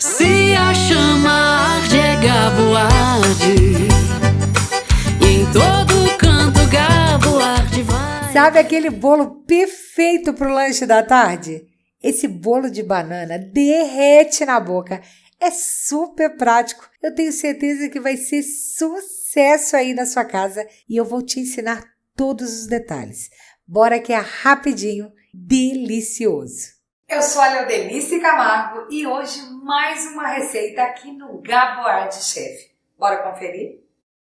Se a chama arde é Gabo arde, e em todo canto Gabo arde vai. Sabe aquele bolo perfeito pro lanche da tarde? Esse bolo de banana derrete na boca. É super prático. Eu tenho certeza que vai ser sucesso aí na sua casa e eu vou te ensinar todos os detalhes. Bora que é rapidinho, delicioso. Eu sou a Leodelice Camargo e hoje mais uma receita aqui no Gabo Arde Chef. Bora conferir?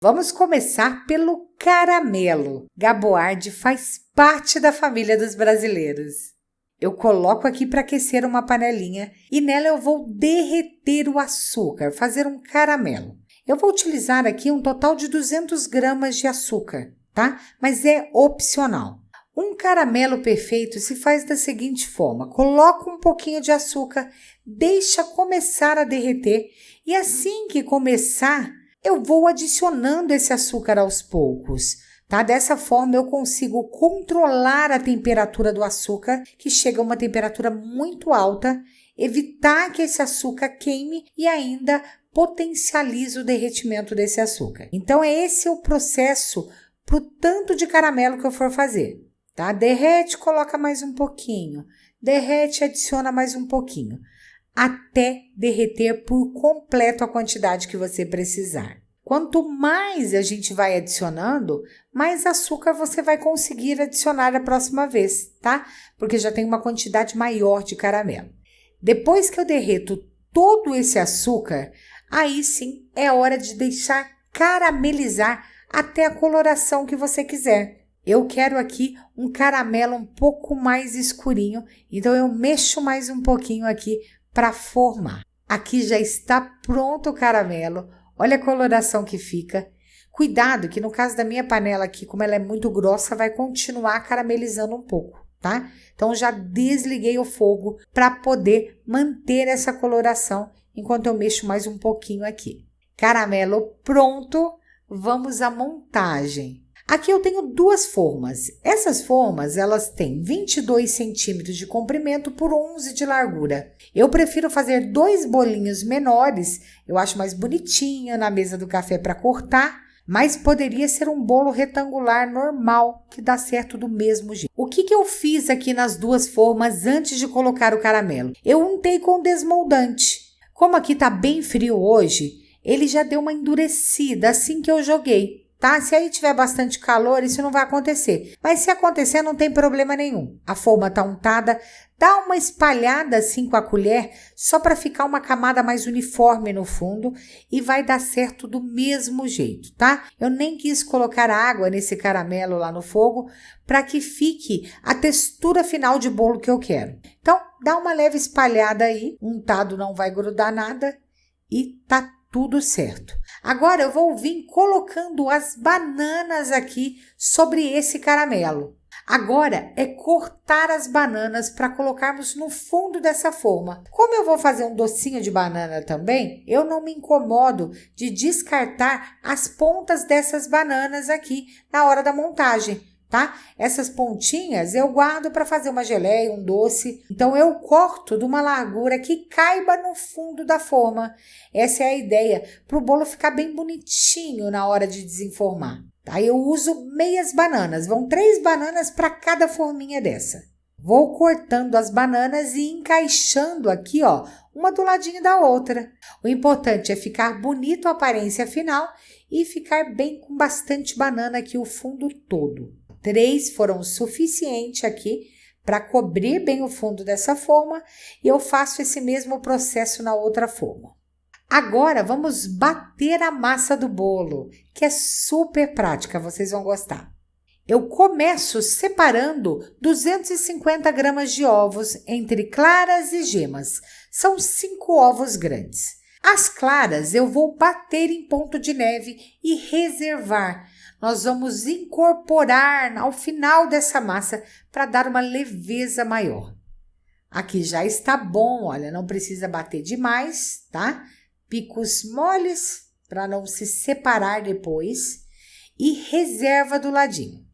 Vamos começar pelo caramelo. Gabo Arde faz parte da família dos brasileiros. Eu coloco aqui para aquecer uma panelinha e nela eu vou derreter o açúcar, fazer um caramelo. Eu vou utilizar aqui um total de 200 gramas de açúcar, tá? Mas é opcional. Um caramelo perfeito se faz da seguinte forma: coloca um pouquinho de açúcar, deixa começar a derreter e assim que começar, eu vou adicionando esse açúcar aos poucos, tá? Dessa forma eu consigo controlar a temperatura do açúcar, que chega a uma temperatura muito alta, evitar que esse açúcar queime e ainda potencializa o derretimento desse açúcar. Então esse é o processo para o tanto de caramelo que eu for fazer. Tá? Derrete, coloca mais um pouquinho. Derrete, adiciona mais um pouquinho. Até derreter por completo a quantidade que você precisar. Quanto mais a gente vai adicionando, mais açúcar você vai conseguir adicionar a próxima vez, tá? Porque já tem uma quantidade maior de caramelo. Depois que eu derreto todo esse açúcar, aí sim é hora de deixar caramelizar até a coloração que você quiser. Eu quero aqui um caramelo um pouco mais escurinho, então eu mexo mais um pouquinho aqui para formar. Aqui já está pronto o caramelo, olha a coloração que fica. Cuidado que no caso da minha panela aqui, como ela é muito grossa, vai continuar caramelizando um pouco, tá? Então já desliguei o fogo para poder manter essa coloração enquanto eu mexo mais um pouquinho aqui. Caramelo pronto, vamos à montagem. Aqui eu tenho duas formas. Essas formas, elas têm 22 centímetros de comprimento por 11 de largura. Eu prefiro fazer 2 bolinhos menores, eu acho mais bonitinho na mesa do café para cortar, mas poderia ser um bolo retangular normal, que dá certo do mesmo jeito. O que eu fiz aqui nas duas formas antes de colocar o caramelo? Eu untei com desmoldante. Como aqui tá bem frio hoje, ele já deu uma endurecida assim que eu joguei. Tá? Se aí tiver bastante calor, isso não vai acontecer. Mas se acontecer, não tem problema nenhum. A forma tá untada, dá uma espalhada assim com a colher, só para ficar uma camada mais uniforme no fundo e vai dar certo do mesmo jeito, tá? Eu nem quis colocar água nesse caramelo lá no fogo para que fique a textura final de bolo que eu quero. Então, dá uma leve espalhada aí, untado não vai grudar nada e tá tudo certo. Agora eu vou vir colocando as bananas aqui sobre esse caramelo. Agora é cortar as bananas para colocarmos no fundo dessa forma. Como eu vou fazer um docinho de banana também, eu não me incomodo de descartar as pontas dessas bananas aqui na hora da montagem. Tá? Essas pontinhas eu guardo para fazer uma geleia, um doce. Então eu corto de uma largura que caiba no fundo da forma. Essa é a ideia, para o bolo ficar bem bonitinho na hora de desenformar. Tá? Eu uso meias bananas, vão 3 bananas para cada forminha dessa. Vou cortando as bananas e encaixando aqui, ó, uma do ladinho da outra. O importante é ficar bonito a aparência final e ficar bem com bastante banana aqui o fundo todo. 3 foram suficientes aqui para cobrir bem o fundo dessa forma e eu faço esse mesmo processo na outra forma. Agora vamos bater a massa do bolo, que é super prática, vocês vão gostar. Eu começo separando 250 gramas de ovos entre claras e gemas. São 5 ovos grandes. As claras eu vou bater em ponto de neve e reservar. Nós vamos incorporar ao final dessa massa para dar uma leveza maior. Aqui já está bom, olha, não precisa bater demais, tá? Picos moles para não se separar depois e reserva do ladinho.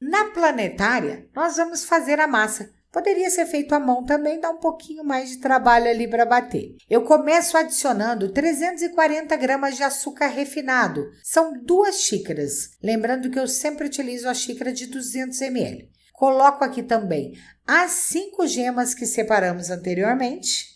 Na planetária, nós vamos fazer a massa Poderia ser feito à mão também, dá um pouquinho mais de trabalho ali para bater. Eu começo adicionando 340 gramas de açúcar refinado. São 2 xícaras. Lembrando que eu sempre utilizo a xícara de 200 ml. Coloco aqui também as 5 gemas que separamos anteriormente.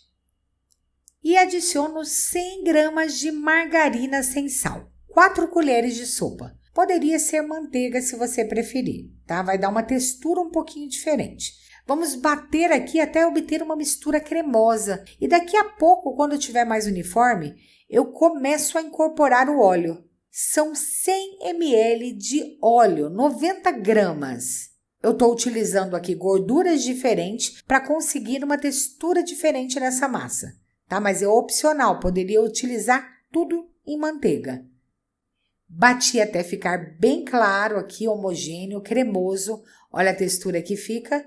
E adiciono 100 gramas de margarina sem sal. 4 colheres de sopa. Poderia ser manteiga se você preferir, tá? Vai dar uma textura um pouquinho diferente. Vamos bater aqui até obter uma mistura cremosa. E daqui a pouco, quando tiver mais uniforme, eu começo a incorporar o óleo. São 100 ml de óleo, 90 gramas. Eu estou utilizando aqui gorduras diferentes para conseguir uma textura diferente nessa massa, tá? Mas é opcional, poderia utilizar tudo em manteiga. Bati até ficar bem claro aqui, homogêneo, cremoso. Olha a textura que fica.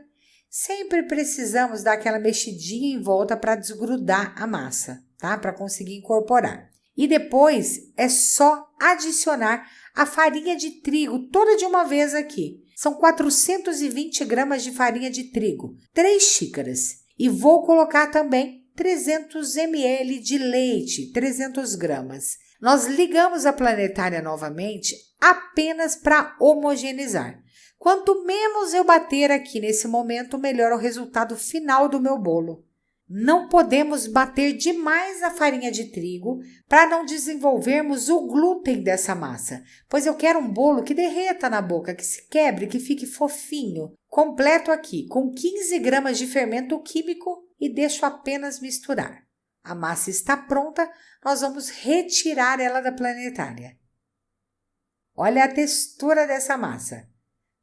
Sempre precisamos dar aquela mexidinha em volta para desgrudar a massa, tá? Para conseguir incorporar. E depois é só adicionar a farinha de trigo toda de uma vez aqui. São 420 gramas de farinha de trigo, 3 xícaras. E vou colocar também 300 ml de leite, 300 gramas. Nós ligamos a planetária novamente apenas para homogeneizar. Quanto menos eu bater aqui nesse momento, melhor o resultado final do meu bolo. Não podemos bater demais a farinha de trigo para não desenvolvermos o glúten dessa massa, pois eu quero um bolo que derreta na boca, que se quebre, que fique fofinho. Completo aqui com 15 gramas de fermento químico e deixo apenas misturar. A massa está pronta, nós vamos retirar ela da planetária. Olha a textura dessa massa.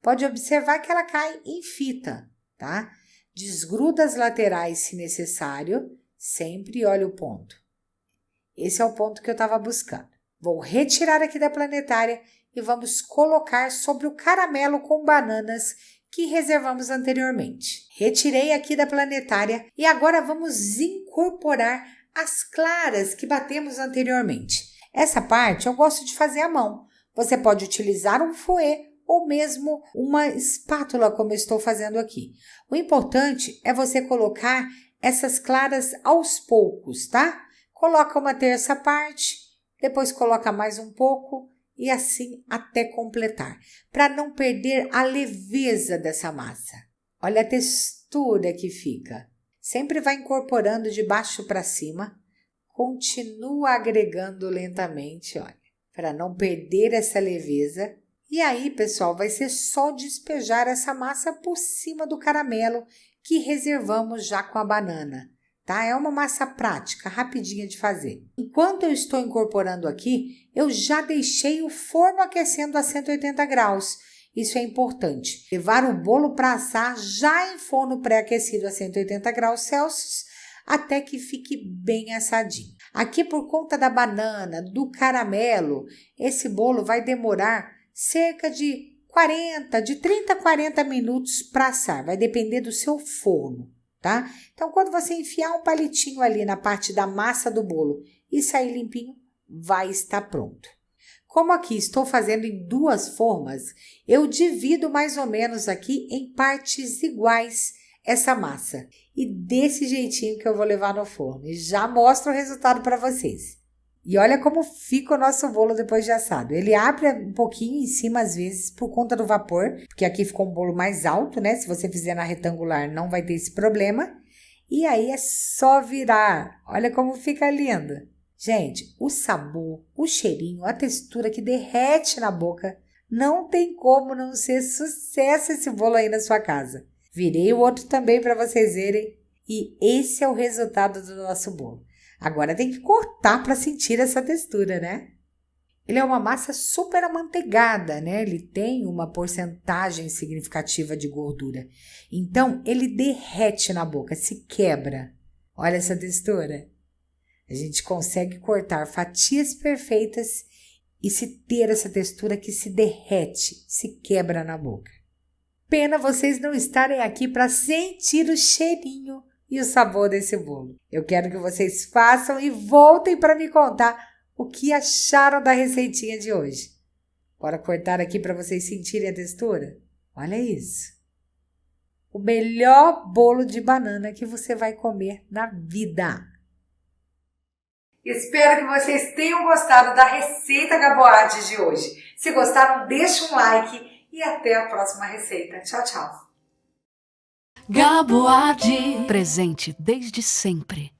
Pode observar que ela cai em fita, tá? Desgruda as laterais se necessário, sempre olha o ponto. Esse é o ponto que eu estava buscando. Vou retirar aqui da planetária e vamos colocar sobre o caramelo com bananas que reservamos anteriormente. Retirei aqui da planetária e agora vamos incorporar as claras que batemos anteriormente. Essa parte eu gosto de fazer à mão. Você pode utilizar um fouet ou mesmo uma espátula, como eu estou fazendo aqui. O importante é você colocar essas claras aos poucos, tá? Coloca uma terça parte, depois coloca mais um pouco e assim até completar, para não perder a leveza dessa massa. Olha a textura que fica. Sempre vai incorporando de baixo para cima, continua agregando lentamente, olha, para não perder essa leveza. E aí, pessoal, vai ser só despejar essa massa por cima do caramelo que reservamos já com a banana, tá? É uma massa prática, rapidinha de fazer. Enquanto eu estou incorporando aqui, eu já deixei o forno aquecendo a 180 graus. Isso é importante. Levar o bolo para assar já em forno pré-aquecido a 180 graus Celsius até que fique bem assadinho. Aqui, por conta da banana, do caramelo, esse bolo vai demorar cerca de 30 a 40 minutos para assar, vai depender do seu forno, tá? Então, quando você enfiar um palitinho ali na parte da massa do bolo e sair limpinho, vai estar pronto. Como aqui estou fazendo em 2 formas, eu divido mais ou menos aqui em partes iguais essa massa. E desse jeitinho que eu vou levar no forno. E já mostro o resultado para vocês. E olha como fica o nosso bolo depois de assado. Ele abre um pouquinho em cima às vezes por conta do vapor, porque aqui ficou um bolo mais alto, né? Se você fizer na retangular não vai ter esse problema. E aí é só virar. Olha como fica lindo. Gente, o sabor, o cheirinho, a textura que derrete na boca, não tem como não ser sucesso esse bolo aí na sua casa. Virei o outro também para vocês verem. E esse é o resultado do nosso bolo. Agora tem que cortar para sentir essa textura, né? Ele é uma massa super amanteigada, né? Ele tem uma porcentagem significativa de gordura. Então, ele derrete na boca, se quebra. Olha essa textura. A gente consegue cortar fatias perfeitas e se ter essa textura que se derrete, se quebra na boca. Pena vocês não estarem aqui para sentir o cheirinho e o sabor desse bolo. Eu quero que vocês façam e voltem para me contar o que acharam da receitinha de hoje. Bora cortar aqui para vocês sentirem a textura? Olha isso. o melhor bolo de banana que você vai comer na vida. Espero que vocês tenham gostado da receita Gaboarte de hoje. Se gostaram, deixa um like e até a próxima receita. Tchau, tchau. Gaboarte, presente desde sempre.